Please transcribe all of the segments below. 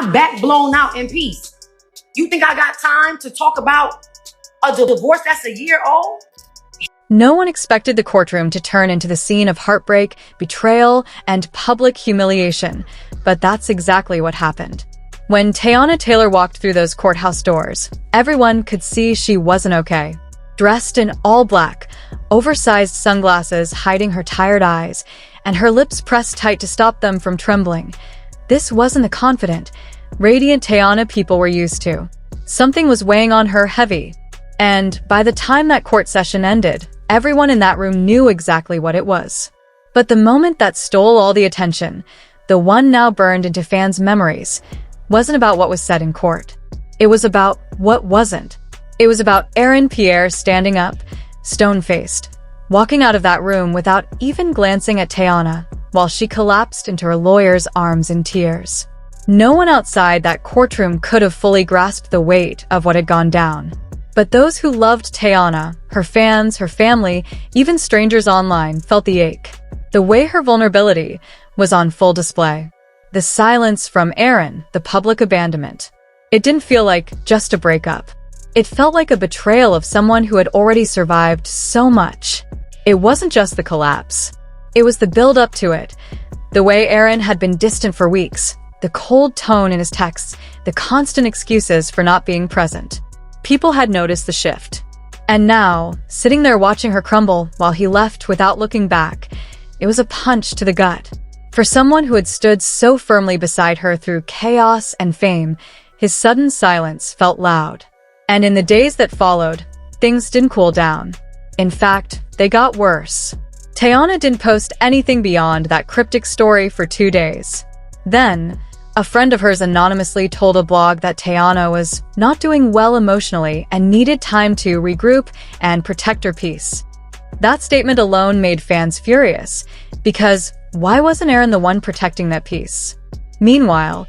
my back blown out in peace. You think I got time to talk about a divorce that's a year old? No one expected the courtroom to turn into the scene of heartbreak, betrayal, and public humiliation, but that's exactly what happened. When Teyana Taylor walked through those courthouse doors, everyone could see she wasn't okay. Dressed in all black, oversized sunglasses hiding her tired eyes, and her lips pressed tight to stop them from trembling. This wasn't the confident, radiant Teyana people were used to. Something was weighing on her heavy, and by the time that court session ended, everyone in that room knew exactly what it was. But the moment that stole all the attention, the one now burned into fans' memories, wasn't about what was said in court. It was about what wasn't. It was about Aaron Pierre standing up, stone-faced, walking out of that room without even glancing at Teyana, while she collapsed into her lawyer's arms in tears. No one outside that courtroom could have fully grasped the weight of what had gone down. But those who loved Teyana, her fans, her family, even strangers online, felt the ache. The way her vulnerability was on full display. The silence from Aaron, the public abandonment. It didn't feel like just a breakup. It felt like a betrayal of someone who had already survived so much. It wasn't just the collapse. It was the build-up to it. The way Aaron had been distant for weeks, the cold tone in his texts, the constant excuses for not being present. People had noticed the shift. And now, sitting there watching her crumble while he left without looking back, it was a punch to the gut. For someone who had stood so firmly beside her through chaos and fame, his sudden silence felt loud. And in the days that followed, things didn't cool down. In fact, they got worse. Teyana didn't post anything beyond that cryptic story for 2 days. Then, a friend of hers anonymously told a blog that Teyana was not doing well emotionally and needed time to regroup and protect her peace. That statement alone made fans furious, because why wasn't Aaron the one protecting that peace? Meanwhile,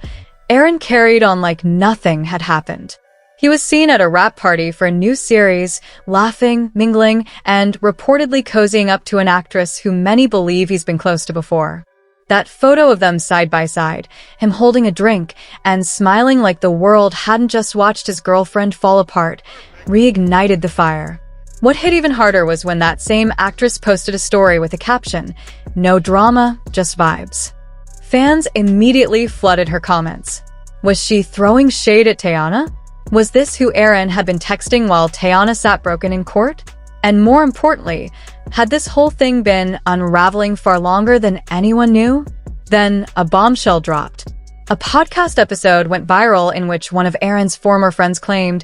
Aaron carried on like nothing had happened. He was seen at a wrap party for a new series, laughing, mingling, and reportedly cozying up to an actress who many believe he's been close to before. That photo of them side by side, him holding a drink and smiling like the world hadn't just watched his girlfriend fall apart, reignited the fire. What hit even harder was when that same actress posted a story with a caption, "No drama, just vibes." Fans immediately flooded her comments. Was she throwing shade at Teyana? Was this who Aaron had been texting while Teyana sat broken in court? And more importantly, had this whole thing been unraveling far longer than anyone knew? Then a bombshell dropped. A podcast episode went viral in which one of Aaron's former friends claimed,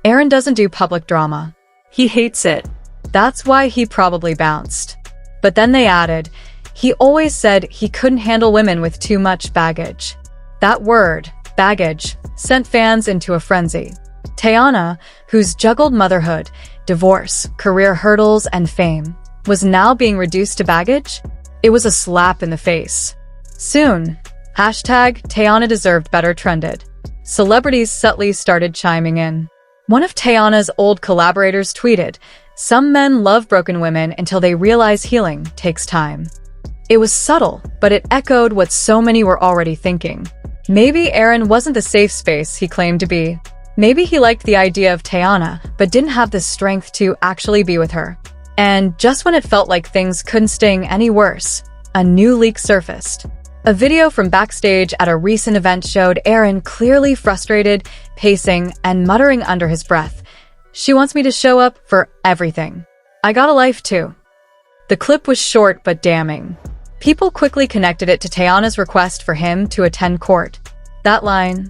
"Aaron doesn't do public drama. He hates it. That's why he probably bounced." But then they added, "He always said he couldn't handle women with too much baggage." That word, baggage, sent fans into a frenzy. Teyana, who's juggled motherhood, divorce, career hurdles, and fame, was now being reduced to baggage? It was a slap in the face. Soon, #Teyana deserved better trended. Celebrities subtly started chiming in. One of Teyana's old collaborators tweeted, "Some men love broken women until they realize healing takes time." It was subtle, but it echoed what so many were already thinking. Maybe Aaron wasn't the safe space he claimed to be. Maybe he liked the idea of Teyana, but didn't have the strength to actually be with her. And just when it felt like things couldn't sting any worse, a new leak surfaced. A video from backstage at a recent event showed Aaron clearly frustrated, pacing, and muttering under his breath, "She wants me to show up for everything. I got a life too." The clip was short but damning. People quickly connected it to Teyana's request for him to attend court. That line,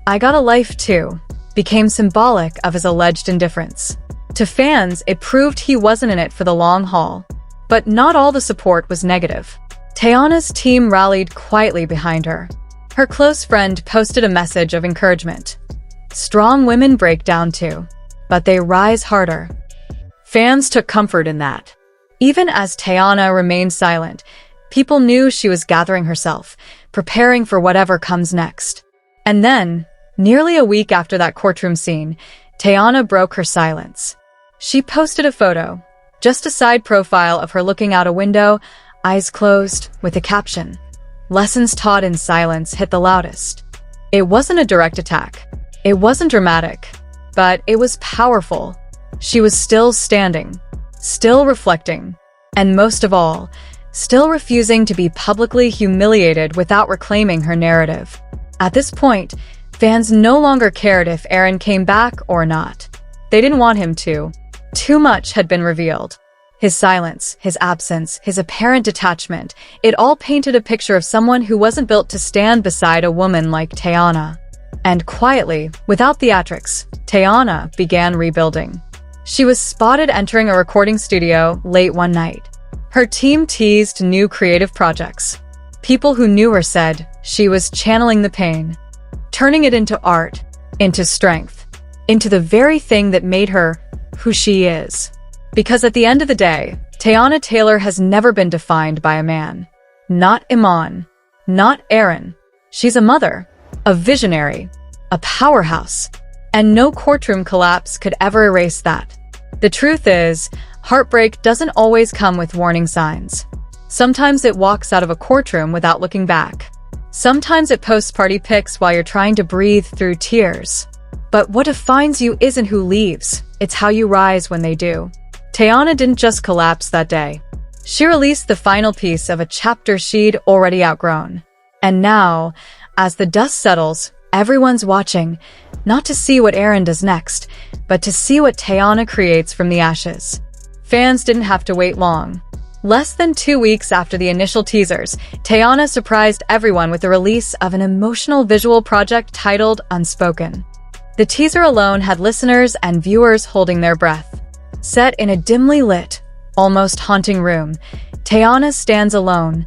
"I got a life too," became symbolic of his alleged indifference. To fans, it proved he wasn't in it for the long haul. But not all the support was negative. Teyana's team rallied quietly behind her. Her close friend posted a message of encouragement. "Strong women break down too, but they rise harder." Fans took comfort in that. Even as Teyana remained silent, people knew she was gathering herself, preparing for whatever comes next. And then, nearly a week after that courtroom scene, Teyana broke her silence. She posted a photo, just a side profile of her looking out a window, eyes closed, with a caption, "Lessons taught in silence hit the loudest." It wasn't a direct attack. It wasn't dramatic, but it was powerful. She was still standing, still reflecting, and most of all, still refusing to be publicly humiliated without reclaiming her narrative. At this point, fans no longer cared if Aaron came back or not. They didn't want him to. Too much had been revealed. His silence, his absence, his apparent detachment, it all painted a picture of someone who wasn't built to stand beside a woman like Teyana. And quietly, without theatrics, Teyana began rebuilding. She was spotted entering a recording studio late one night. Her team teased new creative projects. People who knew her said she was channeling the pain, turning it into art, into strength, into the very thing that made her who she is. Because at the end of the day, Teyana Taylor has never been defined by a man. Not Iman, not Aaron. She's a mother, a visionary, a powerhouse, and no courtroom collapse could ever erase that. The truth is, heartbreak doesn't always come with warning signs. Sometimes it walks out of a courtroom without looking back. Sometimes it posts party pics while you're trying to breathe through tears. But what defines you isn't who leaves, it's how you rise when they do. Teyana didn't just collapse that day. She released the final piece of a chapter she'd already outgrown. And now, as the dust settles, everyone's watching, not to see what Aaron does next, but to see what Teyana creates from the ashes. Fans didn't have to wait long. Less than 2 weeks after the initial teasers, Teyana surprised everyone with the release of an emotional visual project titled Unspoken. The teaser alone had listeners and viewers holding their breath. Set in a dimly lit, almost haunting room, Teyana stands alone,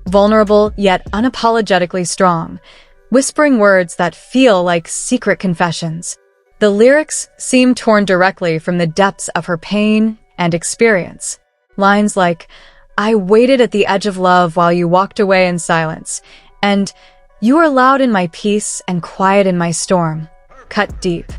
vulnerable yet unapologetically strong, whispering words that feel like secret confessions. The lyrics seem torn directly from the depths of her pain and experience. Lines like, "I waited at the edge of love while you walked away in silence," and "You were loud in my peace and quiet in my storm," cut deep.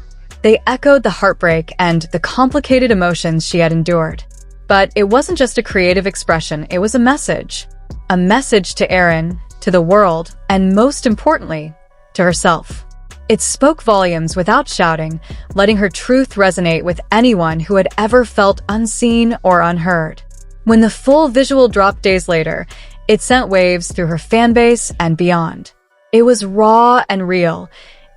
They echoed the heartbreak and the complicated emotions she had endured. But it wasn't just a creative expression, it was a message. A message to Aaron, to the world, and most importantly, to herself. It spoke volumes without shouting, letting her truth resonate with anyone who had ever felt unseen or unheard. When the full visual dropped days later, it sent waves through her fanbase and beyond. It was raw and real,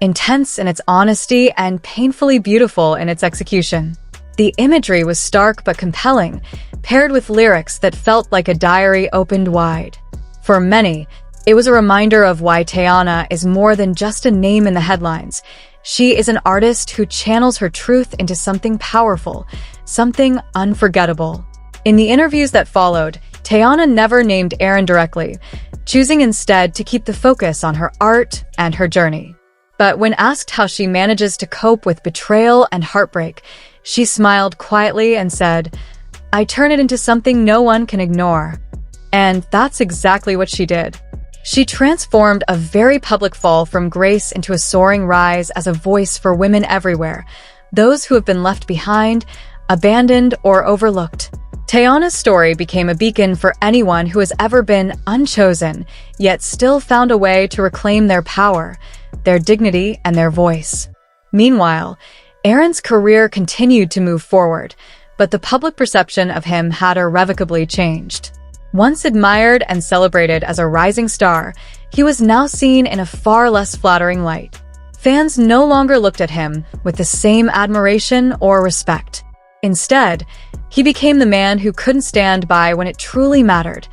intense in its honesty and painfully beautiful in its execution. The imagery was stark but compelling, paired with lyrics that felt like a diary opened wide. For many, it was a reminder of why Teyana is more than just a name in the headlines. She is an artist who channels her truth into something powerful, something unforgettable. In the interviews that followed, Teyana never named Aaron directly, choosing instead to keep the focus on her art and her journey. But when asked how she manages to cope with betrayal and heartbreak, she smiled quietly and said, "I turn it into something no one can ignore." And that's exactly what she did. She transformed a very public fall from grace into a soaring rise as a voice for women everywhere, those who have been left behind, abandoned, or overlooked. Teyana's story became a beacon for anyone who has ever been unchosen, yet still found a way to reclaim their power, their dignity, and their voice. Meanwhile, Aaron's career continued to move forward, but the public perception of him had irrevocably changed. Once admired and celebrated as a rising star, he was now seen in a far less flattering light. Fans no longer looked at him with the same admiration or respect. Instead, he became the man who couldn't stand by when it truly mattered,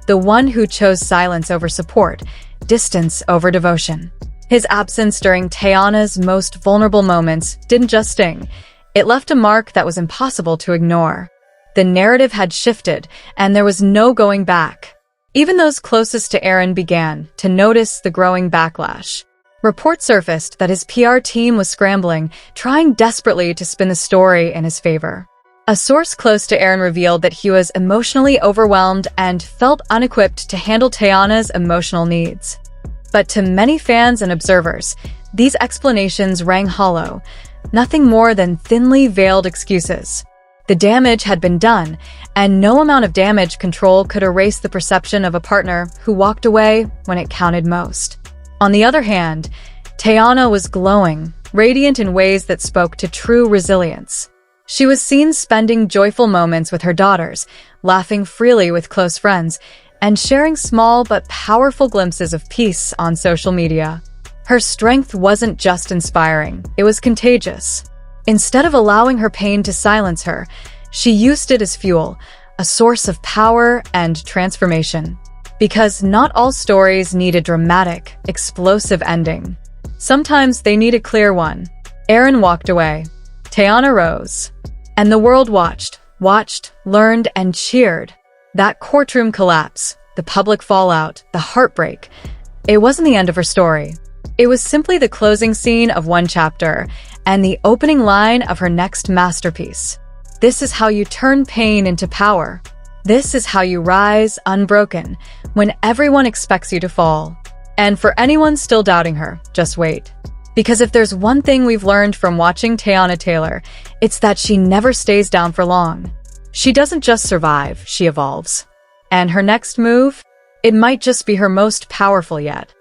the one who chose silence over support, distance over devotion. His absence during Teyana's most vulnerable moments didn't just sting, it left a mark that was impossible to ignore. The narrative had shifted, and there was no going back. Even those closest to Aaron began to notice the growing backlash. Reports surfaced that his PR team was scrambling, trying desperately to spin the story in his favor. A source close to Aaron revealed that he was emotionally overwhelmed and felt unequipped to handle Teyana's emotional needs. But to many fans and observers, these explanations rang hollow, nothing more than thinly veiled excuses. The damage had been done, and no amount of damage control could erase the perception of a partner who walked away when it counted most. On the other hand, Teyana was glowing, radiant in ways that spoke to true resilience. She was seen spending joyful moments with her daughters, laughing freely with close friends, and sharing small but powerful glimpses of peace on social media. Her strength wasn't just inspiring, it was contagious. Instead of allowing her pain to silence her, she used it as fuel, a source of power and transformation. Because not all stories need a dramatic, explosive ending. Sometimes they need a clear one. Aaron walked away. Teyana rose. And the world watched, learned, and cheered. That courtroom collapse, the public fallout, the heartbreak, it wasn't the end of her story. It was simply the closing scene of one chapter and the opening line of her next masterpiece. This is how you turn pain into power. This is how you rise unbroken when everyone expects you to fall. And for anyone still doubting her, just wait. Because if there's one thing we've learned from watching Teyana Taylor, it's that she never stays down for long. She doesn't just survive, she evolves. And her next move? It might just be her most powerful yet.